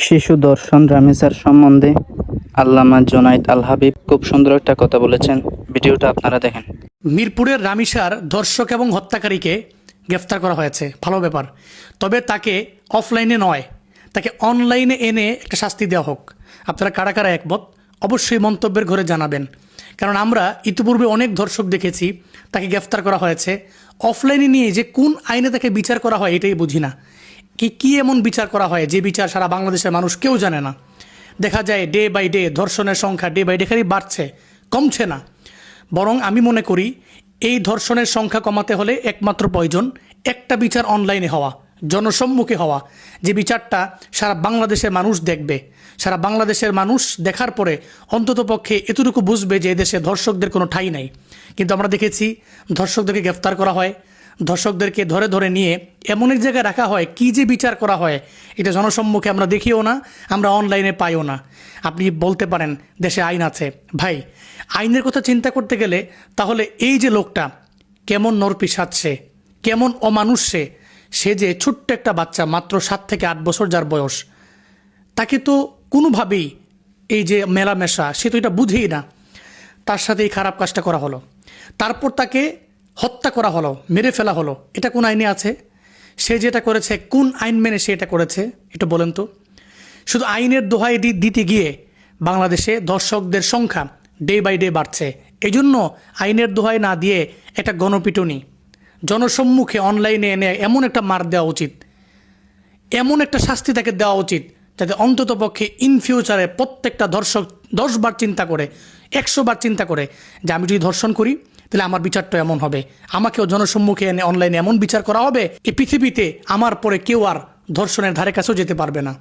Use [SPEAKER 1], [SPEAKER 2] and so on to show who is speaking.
[SPEAKER 1] শিশু দর্শন রামেসার সম্বন্ধে আল্লামা জুনাইদ আল হাবিব খুব সুন্দর একটা কথা বলেছেন। ভিডিওটা আপনারা দেখেন।
[SPEAKER 2] মিরপুরের রামিসার ধর্ষক এবং হত্যাকারীকে গ্রেফতার করা হয়েছে, ভালো ব্যাপার। তবে তাকে অফলাইনে নয়, তাকে অনলাইনে এনে একটা শাস্তি দেওয়া হোক। আপনারা কারা কারা একমত অবশ্যই মন্তব্যের ঘরে জানাবেন, কারণ আমরা ইতিপূর্বে অনেক ধর্ষক দেখেছি তাকে গ্রেফতার করা হয়েছে। অফলাইনে নিয়ে যে কোন আইনে তাকে বিচার করা হয় এটাই বুঝি না। কি এমন বিচার করা হয় যে বিচার সারা বাংলাদেশের মানুষ কেউ জানে না। দেখা যায় ডে বাই ডে ধর্ষণের সংখ্যা ডে বাই ডে খালি বাড়ছে, কমছে না। বরং আমি মনে করি এই ধর্ষণের সংখ্যা কমাতে হলে একমাত্র প্রয়োজন একটা বিচার অনলাইনে হওয়া, জনসম্মুখে হওয়া, যে বিচারটা সারা বাংলাদেশের মানুষ দেখবে। সারা বাংলাদেশের মানুষ দেখার পরে অন্ততপক্ষে এতটুকু বুঝবে যে এদেশে ধর্ষকদের কোনো ঠাঁই নাই। কিন্তু আমরা দেখেছি ধর্ষকদেরকে গ্রেফতার করা হয়, ধর্ষকদেরকে ধরে ধরে নিয়ে এমন এক জায়গায় রাখা হয়, কী যে বিচার করা হয় এটা জনসম্মুখে আমরা দেখিও না, আমরা অনলাইনে পাইও না। আপনি বলতে পারেন দেশে আইন আছে, ভাই আইনের কথা চিন্তা করতে গেলে তাহলে এই যে লোকটা কেমন নরপিশাচ, কেমন অমানুষ, সে যে ছোট্ট একটা বাচ্চা, মাত্র 7 থেকে 8 বছর যার বয়স, তাকে তো কোনোভাবেই এই যে মেলামেশা সে তো এটা বুঝেই না, তার সাথে এই খারাপ কাজটা করা হলো। তারপর তাকে হত্যা করা হলো, মেরে ফেলা হলো। এটা কোন আইনে আছে? সে যেটা করেছে কোন আইন মেনে সে এটা করেছে এটা বলেন তো। শুধু আইনের দোহাই দিতে গিয়ে বাংলাদেশে ধর্ষকদের সংখ্যা ডে বাই ডে বাড়ছে। এই জন্য আইনের দোহাই না দিয়ে একটা গণপিটুনি জনসম্মুখে অনলাইনে এনে এমন একটা মার দেওয়া উচিত, এমন একটা শাস্তি তাকে দেওয়া উচিত, যাতে অন্তত পক্ষে ইন ফিউচারে প্রত্যেকটা ধর্ষক 10 বার চিন্তা করে, 100 বার চিন্তা করে যে আমি যদি ধর্ষণ করি তাহলে আমার বিচারটা এমন হবে, আমাকেও জনসম্মুখে এনে অনলাইনে এমন বিচার করা হবে, এই পৃথিবীতে আমার পরে কেউ আর ধর্ষণের ধারে কাছেও যেতে পারবে না।